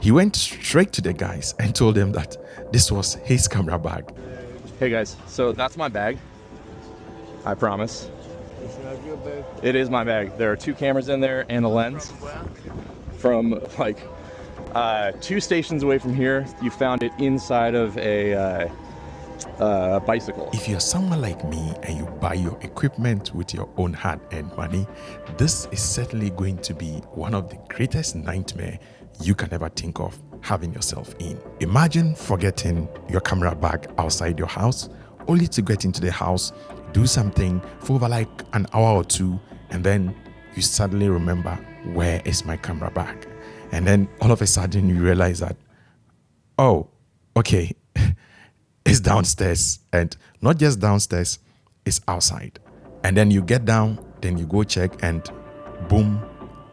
He went straight to the guys and told them that this was his camera bag. Hey guys, so that's my bag. I promise. It's not your bag. It is my bag. There are 2 cameras in there and a lens. From like 2 stations away from here. You found it inside of a bicycle. If you're someone like me and you buy your equipment with your own hard-earned money, this is certainly going to be one of the greatest nightmares you can ever think of having yourself in. Imagine forgetting your camera bag outside your house, only to get into the house, do something for over like an hour or 2, and then you suddenly remember, where is my camera bag? And then all of a sudden you realize that, oh, okay, it's downstairs, and not just downstairs, it's outside. And then you get down, then you go check, and boom,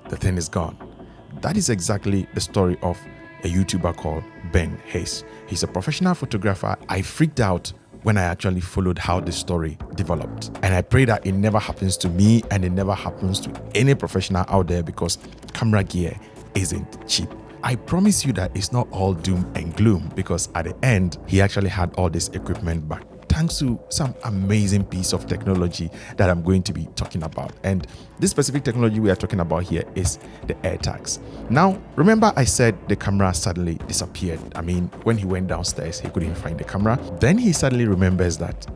the thing is gone. That is exactly the story of a YouTuber called Ben Hayes. He's a professional photographer. I freaked out when I actually followed how the story developed. And I pray that it never happens to me and it never happens to any professional out there, because camera gear isn't cheap. I promise you that it's not all doom and gloom, because at the end, he actually had all this equipment back, thanks to some amazing piece of technology that I'm going to be talking about. And this specific technology we are talking about here is the AirTags. Now, remember I said the camera suddenly disappeared. I mean, when he went downstairs, he couldn't find the camera. Then he suddenly remembers that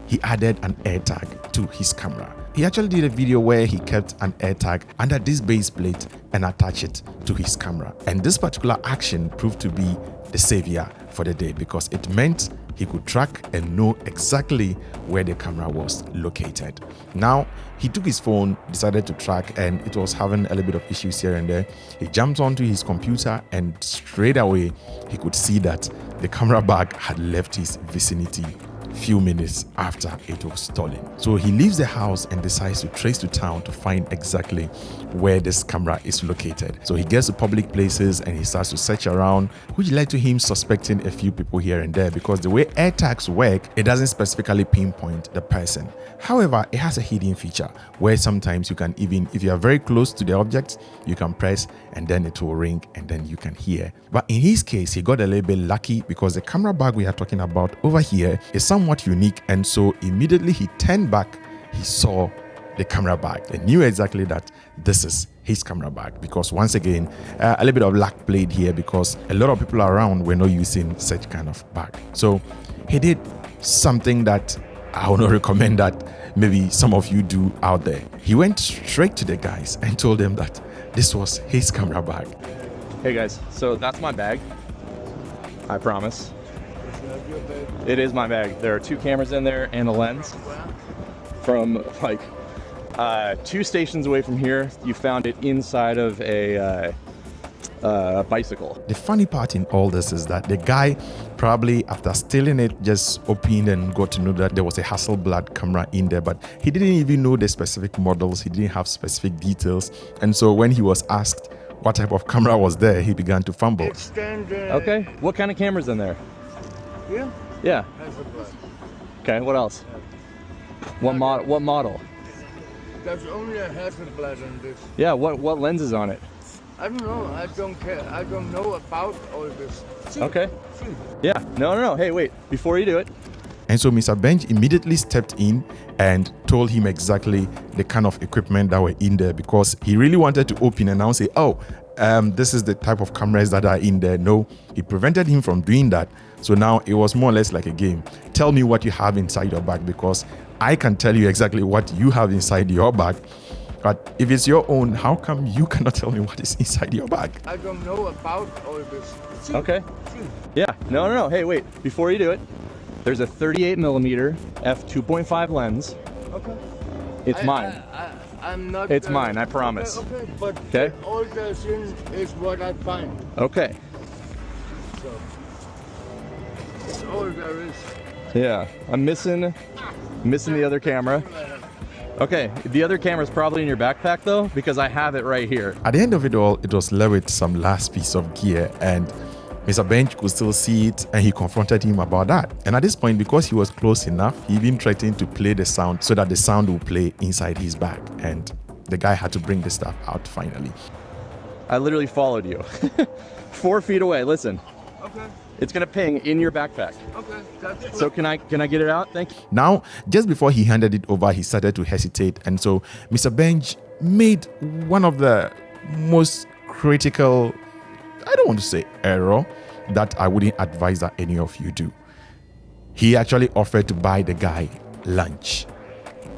he added an AirTag to his camera. He actually did a video where he kept an AirTag under this base plate and attached it to his camera. And this particular action proved to be the savior for the day, because it meant he could track and know exactly where the camera was located. Now, he took his phone, decided to track, and it was having a little bit of issues here and there. He jumped onto his computer, and straight away, he could see that the camera bag had left his vicinity few minutes after it was stolen. So he leaves the house and decides to trace to town to find exactly where this camera is located. So he gets to public places and he starts to search around, which led to him suspecting a few people here and there, because the way AirTags work, it doesn't specifically pinpoint the person. However, it has a hidden feature where sometimes you can even, if you are very close to the object, you can press and then it will ring and then you can hear. But in his case, he got a little bit lucky, because the camera bag we are talking about over here is somewhat unique, and so immediately he turned back, he saw the camera bag and knew exactly that this is his camera bag, because once again, a little bit of luck played here, because a lot of people around were not using such kind of bag. So he did something that I would not recommend that maybe some of you do out there. He went straight to the guys and told them that this was his camera bag. Hey guys, so that's my bag. I promise. It's not your bag. It is my bag. There are 2 cameras in there and a lens. From like 2 stations away from here. You found it inside of a bicycle. The funny part in all this is that the guy probably, after stealing it, just opened and got to know that there was a Hasselblad camera in there, but he didn't even know the specific models. He didn't have specific details. And so when he was asked what type of camera was there, he began to fumble. It's standard. Okay, what kind of camera's in there? Yeah. Yeah. Hasselblad. Okay, what else? What model? There's only a Hasselblad on this. Yeah, what lens is on it? I don't know. I don't care. I don't know about all this. See? Okay. See? Yeah, no. Hey, wait, before you do it. And so Mr. Bench immediately stepped in and told him exactly the kind of equipment that were in there, because he really wanted to open and now say, oh, this is the type of cameras that are in there. No, he prevented him from doing that. So now it was more or less like a game. Tell me what you have inside your bag, because I can tell you exactly what you have inside your bag. But if it's your own, how come you cannot tell me what is inside your bag? I don't know about all this. See? Okay. See? Yeah, no. Hey, wait, before you do it, there's a 38mm f2.5 lens. Okay. It's mine. I'm not. It's mine, I promise. Okay, but Okay. all that's in is what I find. Okay. So that's all there is. Yeah, I'm missing the other camera. Okay, the other camera's probably in your backpack though, because I have it right here. At the end of it all, it was left with some last piece of gear, and Mr. Bench could still see it, and he confronted him about that. And at this point, because he was close enough, he even threatened to play the sound so that the sound would play inside his bag. And the guy had to bring the stuff out finally. I literally followed you. 4 feet away. Listen, Okay. it's gonna ping in your backpack. Okay. That's good. So can I get it out? Thank you. Now, just before he handed it over, he started to hesitate. And so Mr. Benj made one of the most critical, I don't want to say error, that I wouldn't advise that any of you do. He actually offered to buy the guy lunch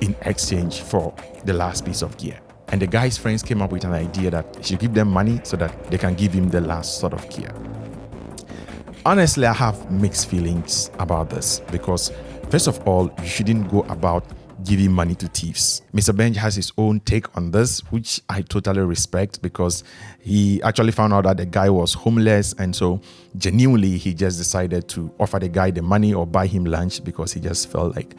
in exchange for the last piece of gear. And the guy's friends came up with an idea that he should give them money so that they can give him the last sort of gear. Honestly, I have mixed feelings about this because, first of all, you shouldn't go about giving money to thieves. Mr. Benj has his own take on this, which I totally respect because he actually found out that the guy was homeless, and so genuinely he just decided to offer the guy the money or buy him lunch because he just felt like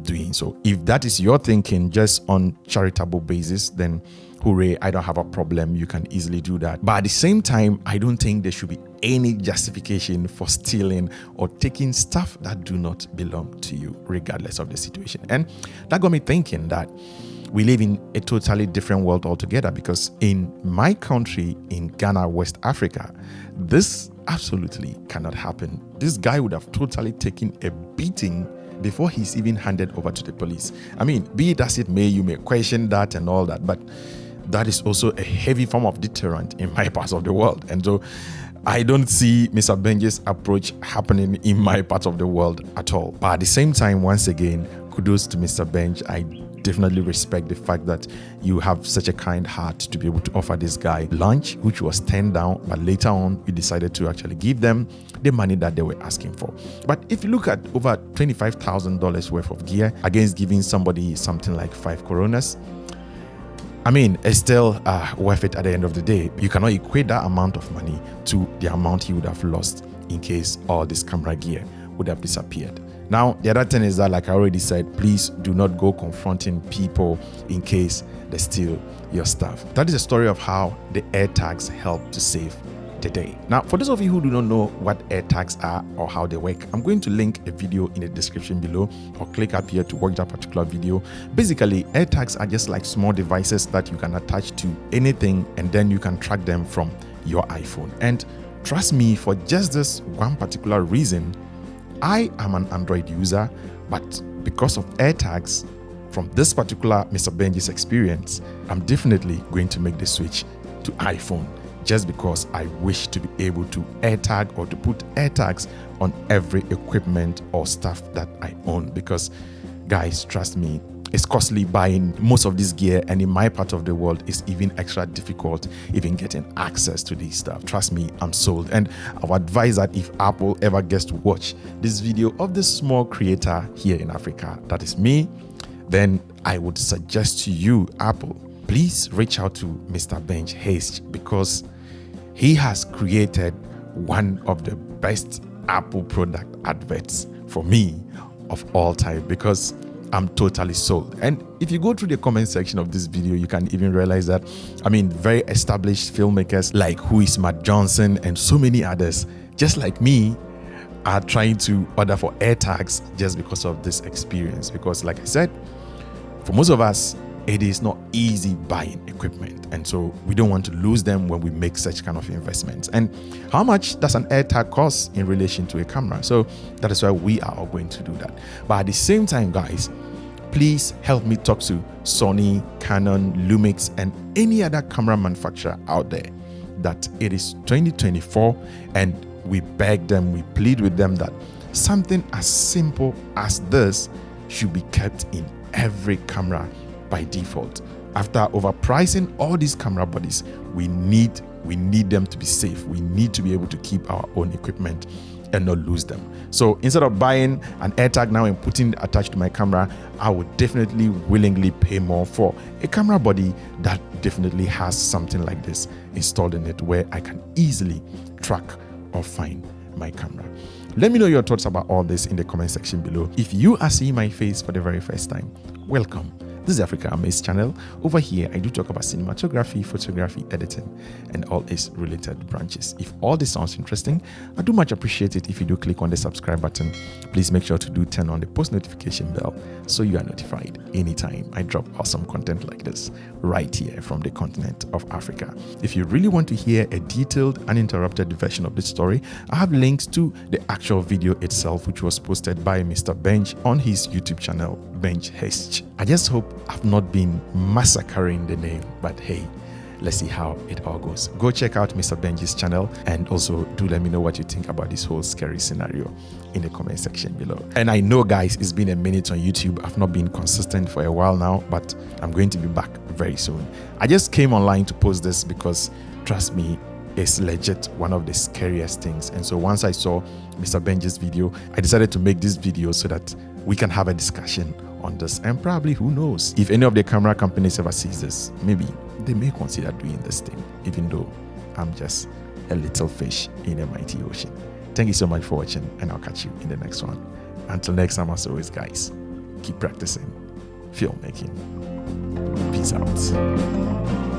doing so. If that is your thinking just on charitable basis, then hooray, I don't have a problem. You can easily do that. But at the same time, I don't think there should be any justification for stealing or taking stuff that do not belong to you, regardless of the situation. And that got me thinking that we live in a totally different world altogether, because in my country, in Ghana, West Africa, this absolutely cannot happen. This guy would have totally taken a beating before he's even handed over to the police. I mean, be it as it may, you may question that and all that, but that is also a heavy form of deterrent in my part of the world. And so I don't see Mr. Benji's approach happening in my part of the world at all. But at the same time, once again, kudos to Mr. Benj. I definitely respect the fact that you have such a kind heart to be able to offer this guy lunch, which was turned down, but later on you decided to actually give them the money that they were asking for. But if you look at over $25,000 worth of gear against giving somebody something like 5 coronas, I mean, it's still worth it at the end of the day. You cannot equate that amount of money to the amount he would have lost in case all this camera gear would have disappeared. Now, the other thing is that, like I already said, please do not go confronting people in case they steal your stuff. That is the story of how the AirTags help to save the day. Now, for those of you who do not know what AirTags are or how they work, I'm going to link a video in the description below, or click up here to watch that particular video. Basically, AirTags are just like small devices that you can attach to anything, and then you can track them from your iPhone. And trust me, for just this one particular reason, I am an Android user, but because of AirTags, from this particular Mr. Benji's experience, I'm definitely going to make the switch to iPhone, just because I wish to be able to AirTag or to put AirTags on every equipment or stuff that I own. Because guys, trust me, it's costly buying most of this gear, and in my part of the world, it's even extra difficult even getting access to this stuff. Trust me, I'm sold. And I would advise that if Apple ever gets to watch this video of this small creator here in Africa, that is me, then I would suggest to you, Apple, please reach out to Mr. Benj Haste, because he has created one of the best Apple product adverts for me of all time, because I'm totally sold. And if you go through the comment section of this video, you can even realize that, I mean, very established filmmakers like Who is Matt Johnson and so many others, just like me, are trying to order for AirTags just because of this experience. Because like I said, for most of us, it is not easy buying equipment, and so we don't want to lose them when we make such kind of investments. And how much does an AirTag cost in relation to a camera? So that is why we are all going to do that. But at the same time, guys, please help me talk to Sony, Canon, Lumix, and any other camera manufacturer out there that it is 2024, and we beg them, we plead with them that something as simple as this should be kept in every camera by default. After overpricing all these camera bodies, we need them to be safe. We need to be able to keep our own equipment and not lose them. So instead of buying an AirTag now and putting it attached to my camera, I would definitely willingly pay more for a camera body that definitely has something like this installed in it, where I can easily track or find my camera. Let me know your thoughts about all this in the comment section below. If you are seeing my face for the very first time, welcome. This is Africa Amaze channel. Over here, I do talk about cinematography, photography, editing, and all its related branches. If all this sounds interesting, I do much appreciate it if you do click on the subscribe button. Please make sure to do turn on the post notification bell so you are notified anytime I drop awesome content like this right here from the continent of Africa. If you really want to hear a detailed, uninterrupted version of this story, I have links to the actual video itself, which was posted by Mr. Bench on his YouTube channel, Bench Hest. I just hope I've not been massacring the name, but hey, let's see how it all goes. Go check out Mr. Benji's channel, and also do let me know what you think about this whole scary scenario in the comment section below. And I know, guys, it's been a minute on YouTube. I've not been consistent for a while now, but I'm going to be back very soon. I just came online to post this because, trust me, it's legit one of the scariest things. And so once I saw Mr. Benji's video, I decided to make this video so that we can have a discussion on this, and probably, who knows, if any of the camera companies ever sees this, maybe they may consider doing this thing, even though I'm just a little fish in a mighty ocean. Thank you so much for watching, and I'll catch you in the next one. Until next time, as always, guys, keep practicing filmmaking. Peace out.